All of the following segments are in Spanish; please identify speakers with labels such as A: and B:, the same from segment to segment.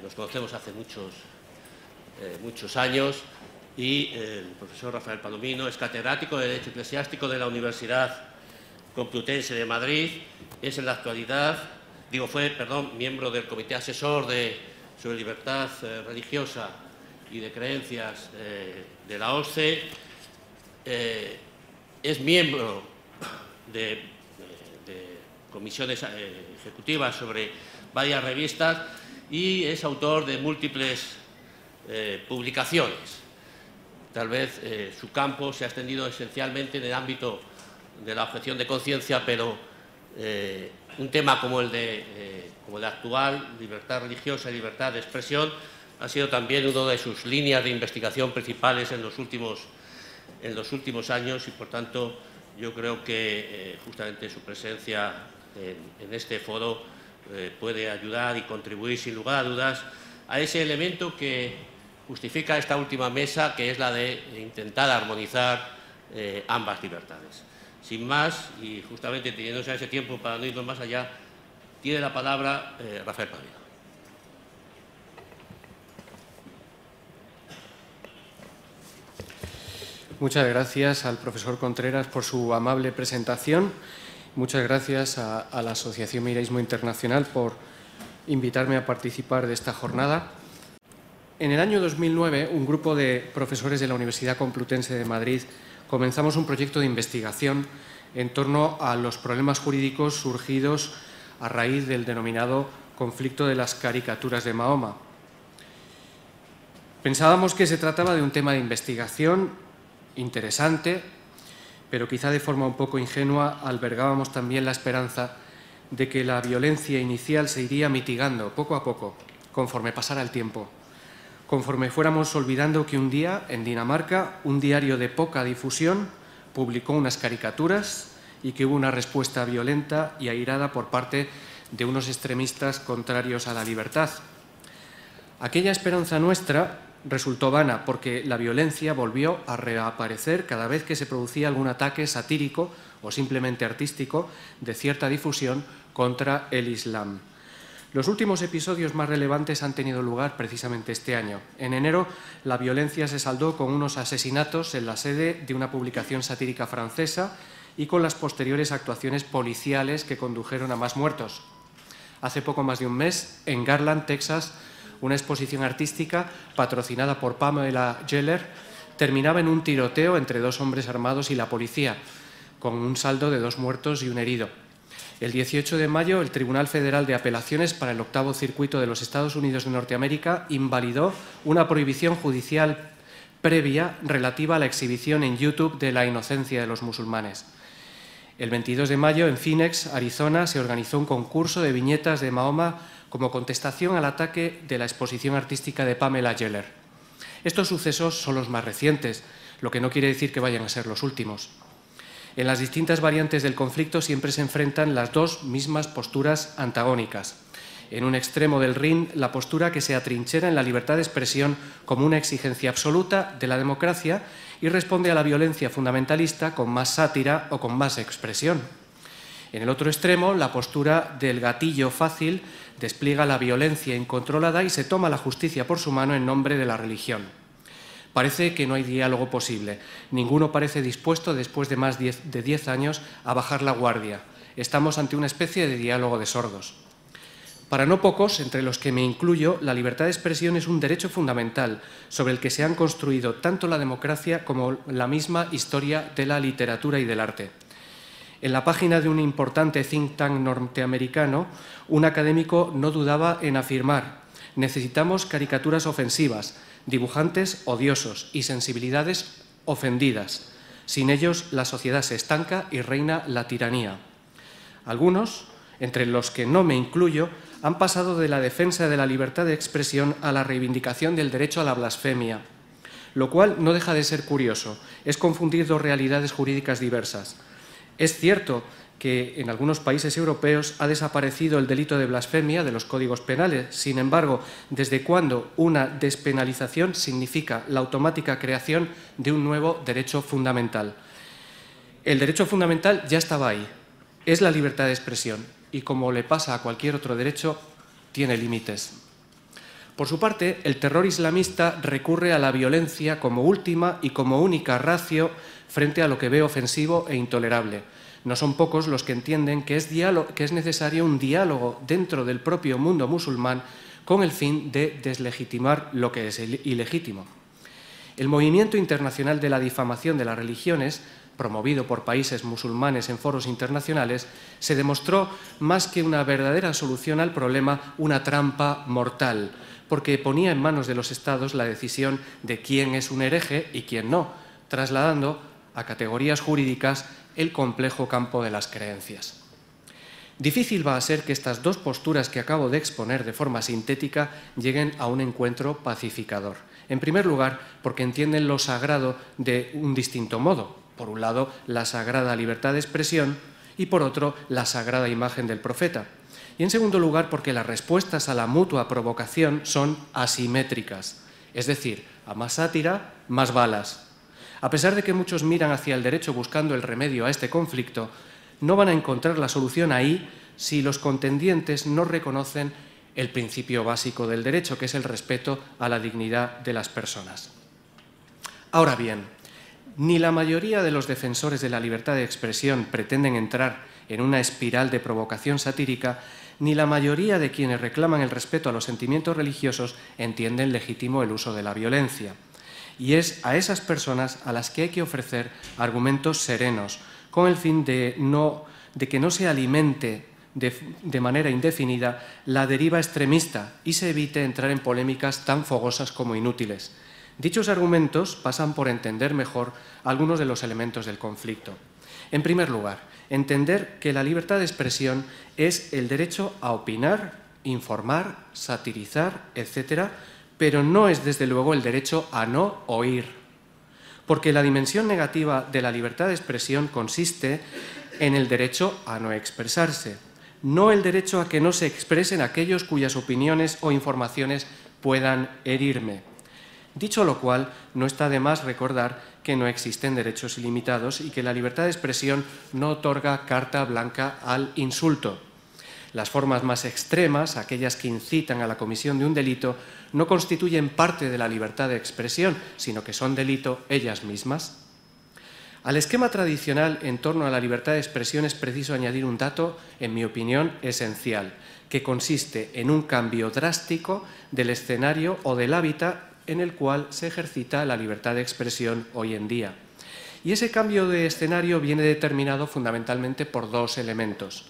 A: Nos conocemos hace muchos años y el profesor Rafael Palomino es catedrático de Derecho Eclesiástico de la Universidad Complutense de Madrid. Es en la actualidad, fue miembro del Comité Asesor sobre Libertad Religiosa y de Creencias de la OSCE. Es miembro de comisiones ejecutivas sobre varias revistas y es autor de múltiples publicaciones. Tal vez su campo se ha extendido esencialmente en el ámbito de la objeción de conciencia, pero un tema como el actual, libertad religiosa y libertad de expresión, ha sido también una de sus líneas de investigación principales en los últimos años y, por tanto, yo creo que justamente su presencia en este foro puede ayudar y contribuir, sin lugar a dudas, a ese elemento que justifica esta última mesa, que es la de intentar armonizar ambas libertades. Sin más, y justamente teniéndose ese tiempo para no irnos más allá, tiene la palabra Rafael Palomino.
B: Muchas gracias al profesor Contreras por su amable presentación. Muchas gracias a la Asociación Miraísmo Internacional por invitarme a participar de esta jornada. En el año 2009, un grupo de profesores de la Universidad Complutense de Madrid comenzamos un proyecto de investigación en torno a los problemas jurídicos surgidos a raíz del denominado conflicto de las caricaturas de Mahoma. Pensábamos que se trataba de un tema de investigación interesante, pero quizá de forma un poco ingenua albergábamos también la esperanza de que la violencia inicial se iría mitigando poco a poco, conforme pasara el tiempo, conforme fuéramos olvidando que un día, en Dinamarca, un diario de poca difusión publicó unas caricaturas y que hubo una respuesta violenta y airada por parte de unos extremistas contrarios a la libertad. Aquella esperanza nuestra resultó vana porque la violencia volvió a reaparecer cada vez que se producía algún ataque satírico o simplemente artístico de cierta difusión contra el Islam. Los últimos episodios más relevantes han tenido lugar precisamente este año. En enero, la violencia se saldó con unos asesinatos en la sede de una publicación satírica francesa y con las posteriores actuaciones policiales que condujeron a más muertos. Hace poco más de un mes, en Garland, Texas, una exposición artística patrocinada por Pamela Geller terminaba en un tiroteo entre dos hombres armados y la policía, con un saldo de 2 muertos y 1 herido. El 18 de mayo, el Tribunal Federal de Apelaciones para el Octavo Circuito de los Estados Unidos de Norteamérica invalidó una prohibición judicial previa relativa a la exhibición en YouTube de la inocencia de los musulmanes. El 22 de mayo, en Phoenix, Arizona, se organizó un concurso de viñetas de Mahoma como contestación al ataque de la exposición artística de Pamela Geller. Estos sucesos son los más recientes, lo que no quiere decir que vayan a ser los últimos. En las distintas variantes del conflicto siempre se enfrentan las dos mismas posturas antagónicas. En un extremo del ring, la postura que se atrinchera en la libertad de expresión como una exigencia absoluta de la democracia y responde a la violencia fundamentalista con más sátira o con más expresión. En el otro extremo, la postura del gatillo fácil despliega la violencia incontrolada y se toma la justicia por su mano en nombre de la religión. Parece que no hay diálogo posible. Ninguno parece dispuesto, después de más de 10 años, a bajar la guardia. Estamos ante una especie de diálogo de sordos. Para no pocos, entre los que me incluyo, la libertad de expresión es un derecho fundamental sobre el que se han construido tanto la democracia como la misma historia de la literatura y del arte. En la página de un importante think tank norteamericano, un académico no dudaba en afirmar: necesitamos caricaturas ofensivas, dibujantes odiosos y sensibilidades ofendidas. Sin ellos, la sociedad se estanca y reina la tiranía. Algunos, entre los que no me incluyo, han pasado de la defensa de la libertad de expresión a la reivindicación del derecho a la blasfemia, lo cual no deja de ser curioso. Es confundir dos realidades jurídicas diversas. Es cierto que en algunos países europeos ha desaparecido el delito de blasfemia de los códigos penales. Sin embargo, ¿desde cuándo una despenalización significa la automática creación de un nuevo derecho fundamental? El derecho fundamental ya estaba ahí. Es la libertad de expresión y, como le pasa a cualquier otro derecho, tiene límites. Por su parte, el terror islamista recurre a la violencia como última y como única ratio frente a lo que ve ofensivo e intolerable. No son pocos los que entienden que es necesario un diálogo dentro del propio mundo musulmán con el fin de deslegitimar lo que es ilegítimo. El movimiento internacional de la difamación de las religiones, promovido por países musulmanes en foros internacionales, se demostró más que una verdadera solución al problema, una trampa mortal, porque ponía en manos de los Estados la decisión de quién es un hereje y quién no, trasladando a categorías jurídicas el complejo campo de las creencias. Difícil va a ser que estas dos posturas que acabo de exponer de forma sintética lleguen a un encuentro pacificador. En primer lugar, porque entienden lo sagrado de un distinto modo. Por un lado, la sagrada libertad de expresión y, por otro, la sagrada imagen del profeta. Y, en segundo lugar, porque las respuestas a la mutua provocación son asimétricas. Es decir, a más sátira, más balas. A pesar de que muchos miran hacia el derecho buscando el remedio a este conflicto, no van a encontrar la solución ahí si los contendientes no reconocen el principio básico del derecho, que es el respeto a la dignidad de las personas. Ahora bien, ni la mayoría de los defensores de la libertad de expresión pretenden entrar en una espiral de provocación satírica, ni la mayoría de quienes reclaman el respeto a los sentimientos religiosos entienden legítimo el uso de la violencia. Y es a esas personas a las que hay que ofrecer argumentos serenos, con el fin de que no se alimente de manera indefinida la deriva extremista y se evite entrar en polémicas tan fogosas como inútiles. Dichos argumentos pasan por entender mejor algunos de los elementos del conflicto. En primer lugar, entender que la libertad de expresión es el derecho a opinar, informar, satirizar, etc., pero no es desde luego el derecho a no oír. Porque la dimensión negativa de la libertad de expresión consiste en el derecho a no expresarse, no el derecho a que no se expresen aquellos cuyas opiniones o informaciones puedan herirme. Dicho lo cual, no está de más recordar que no existen derechos ilimitados y que la libertad de expresión no otorga carta blanca al insulto. Las formas más extremas, aquellas que incitan a la comisión de un delito, no constituyen parte de la libertad de expresión, sino que son delito ellas mismas. Al esquema tradicional en torno a la libertad de expresión es preciso añadir un dato, en mi opinión, esencial, que consiste en un cambio drástico del escenario o del hábitat en el cual se ejercita la libertad de expresión hoy en día. Y ese cambio de escenario viene determinado fundamentalmente por dos elementos.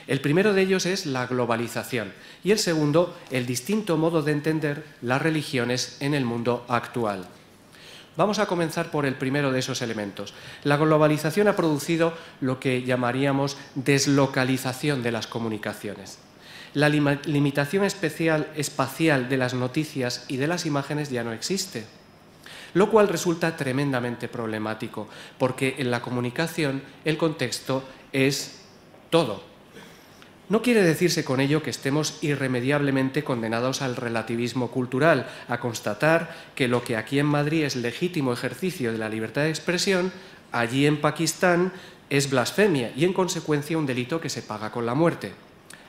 B: El primero de ellos es la globalización y el segundo, el distinto modo de entender las religiones en el mundo actual. Vamos a comenzar por el primero de esos elementos. La globalización ha producido lo que llamaríamos deslocalización de las comunicaciones. La limitación espacial de las noticias y de las imágenes ya no existe, lo cual resulta tremendamente problemático, porque en la comunicación el contexto es todo. No quiere decirse con ello que estemos irremediablemente condenados al relativismo cultural, a constatar que lo que aquí en Madrid es legítimo ejercicio de la libertad de expresión, allí en Pakistán es blasfemia y en consecuencia un delito que se paga con la muerte.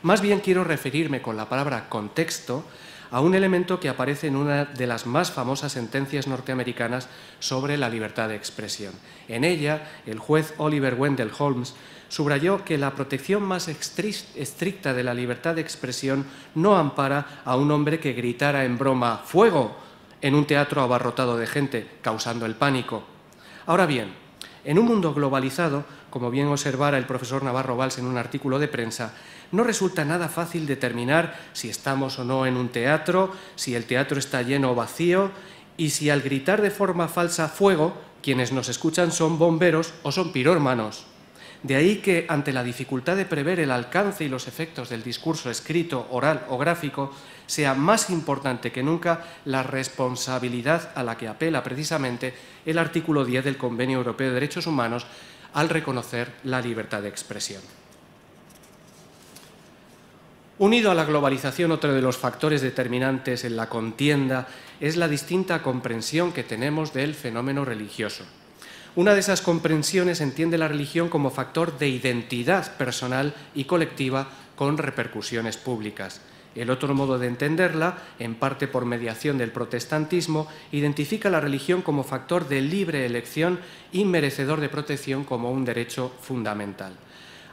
B: Más bien quiero referirme con la palabra contexto a un elemento que aparece en una de las más famosas sentencias norteamericanas sobre la libertad de expresión. En ella, el juez Oliver Wendell Holmes subrayó que la protección más estricta de la libertad de expresión no ampara a un hombre que gritara en broma «¡Fuego!» en un teatro abarrotado de gente, causando el pánico. Ahora bien, en un mundo globalizado, como bien observara el profesor Navarro Valls en un artículo de prensa, no resulta nada fácil determinar si estamos o no en un teatro, si el teatro está lleno o vacío y si al gritar de forma falsa «fuego» quienes nos escuchan son bomberos o son pirómanos. De ahí que, ante la dificultad de prever el alcance y los efectos del discurso escrito, oral o gráfico, sea más importante que nunca la responsabilidad a la que apela precisamente el artículo 10 del Convenio Europeo de Derechos Humanos al reconocer la libertad de expresión. Unido a la globalización, otro de los factores determinantes en la contienda es la distinta comprensión que tenemos del fenómeno religioso. Una de esas comprensiones entiende la religión como factor de identidad personal y colectiva con repercusiones públicas. El otro modo de entenderla, en parte por mediación del protestantismo, identifica la religión como factor de libre elección y merecedor de protección como un derecho fundamental.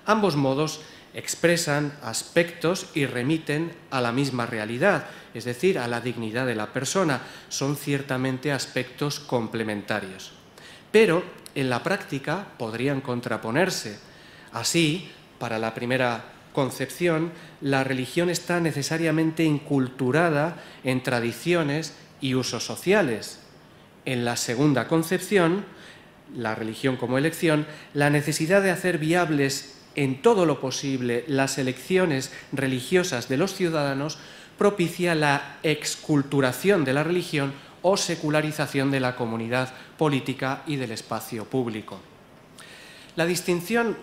B: Ambos modos expresan aspectos y remiten a la misma realidad, es decir, a la dignidad de la persona. Son ciertamente aspectos complementarios. Pero en la práctica podrían contraponerse. Así, para la primera concepción, la religión está necesariamente inculturada en tradiciones y usos sociales. En la segunda concepción, la religión como elección, la necesidad de hacer viables en todo lo posible las elecciones religiosas de los ciudadanos propicia la exculturación de la religión o secularización de la comunidad política y del espacio público. La distinción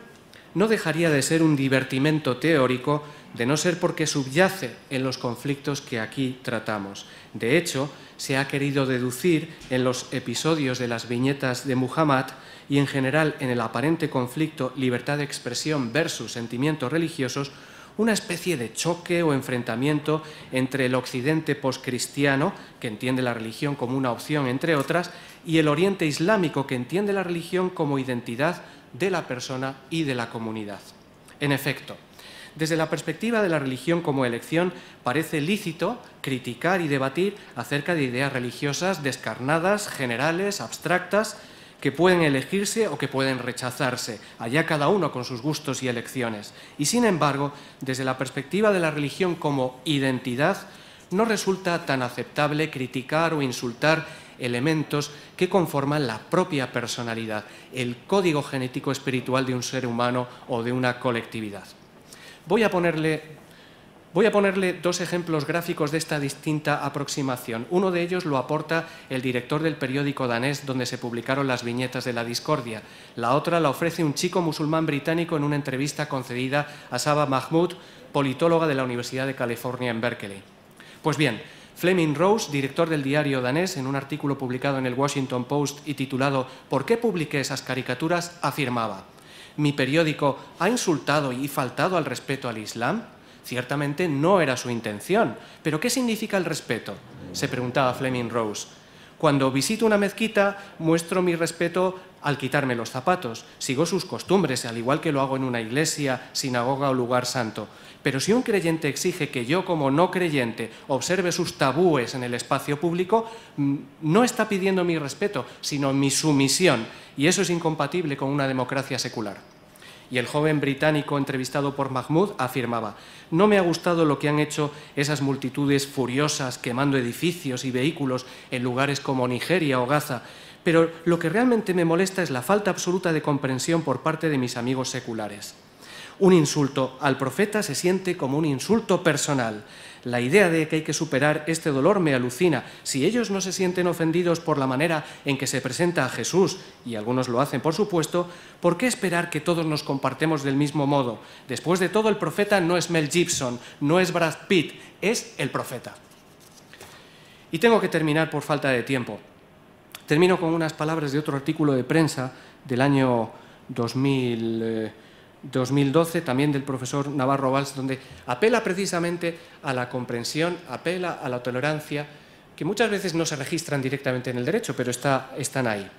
B: no dejaría de ser un divertimento teórico, de no ser porque subyace en los conflictos que aquí tratamos. De hecho, se ha querido deducir en los episodios de las viñetas de Muhammad y en general en el aparente conflicto libertad de expresión versus sentimientos religiosos, una especie de choque o enfrentamiento entre el occidente poscristiano, que entiende la religión como una opción entre otras, y el oriente islámico, que entiende la religión como identidad de la persona y de la comunidad. En efecto, desde la perspectiva de la religión como elección, parece lícito criticar y debatir acerca de ideas religiosas descarnadas, generales, abstractas, que pueden elegirse o que pueden rechazarse, allá cada uno con sus gustos y elecciones. Y sin embargo, desde la perspectiva de la religión como identidad, no resulta tan aceptable criticar o insultar elementos que conforman la propia personalidad, el código genético espiritual de un ser humano o de una colectividad. Voy a ponerle dos ejemplos gráficos de esta distinta aproximación. Uno de ellos lo aporta el director del periódico danés donde se publicaron las viñetas de la discordia. La otra la ofrece un chico musulmán británico en una entrevista concedida a Saba Mahmood, politóloga de la Universidad de California en Berkeley. Pues bien, Fleming Rose, director del diario danés, en un artículo publicado en el Washington Post y titulado «¿Por qué publiqué esas caricaturas?», afirmaba: «¿Mi periódico ha insultado y faltado al respeto al Islam? Ciertamente no era su intención. ¿Pero qué significa el respeto?», se preguntaba Fleming Rose. «Cuando visito una mezquita, muestro mi respeto al quitarme los zapatos. Sigo sus costumbres, al igual que lo hago en una iglesia, sinagoga o lugar santo. Pero si un creyente exige que yo, como no creyente, observe sus tabúes en el espacio público, no está pidiendo mi respeto, sino mi sumisión, y eso es incompatible con una democracia secular». Y el joven británico entrevistado por Mahmoud afirmaba: «No me ha gustado lo que han hecho esas multitudes furiosas quemando edificios y vehículos en lugares como Nigeria o Gaza, pero lo que realmente me molesta es la falta absoluta de comprensión por parte de mis amigos seculares. Un insulto al profeta se siente como un insulto personal. La idea de que hay que superar este dolor me alucina. Si ellos no se sienten ofendidos por la manera en que se presenta a Jesús, y algunos lo hacen por supuesto, ¿por qué esperar que todos nos compartemos del mismo modo? Después de todo, el profeta no es Mel Gibson, no es Brad Pitt, es el profeta». Y tengo que terminar por falta de tiempo. Termino con unas palabras de otro artículo de prensa del año 2012, también del profesor Navarro Valls, donde apela precisamente a la comprensión, apela a la tolerancia, que muchas veces no se registran directamente en el derecho, pero están ahí.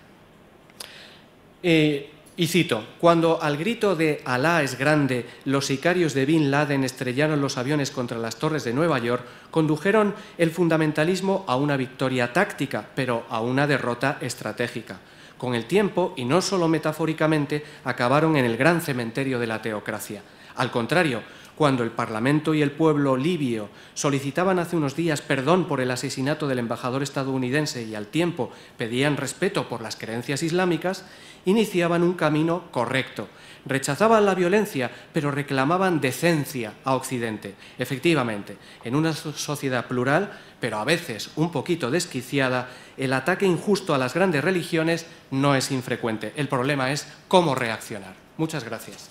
B: Y cito: «Cuando al grito de Alá es grande, los sicarios de Bin Laden estrellaron los aviones contra las torres de Nueva York, condujeron el fundamentalismo a una victoria táctica, pero a una derrota estratégica. Con el tiempo, y no solo metafóricamente, acabaron en el gran cementerio de la teocracia. Al contrario, cuando el Parlamento y el pueblo libio solicitaban hace unos días perdón por el asesinato del embajador estadounidense y al tiempo pedían respeto por las creencias islámicas, iniciaban un camino correcto. Rechazaban la violencia, pero reclamaban decencia a Occidente. Efectivamente, en una sociedad plural, pero a veces un poquito desquiciada, el ataque injusto a las grandes religiones no es infrecuente. El problema es cómo reaccionar». Muchas gracias.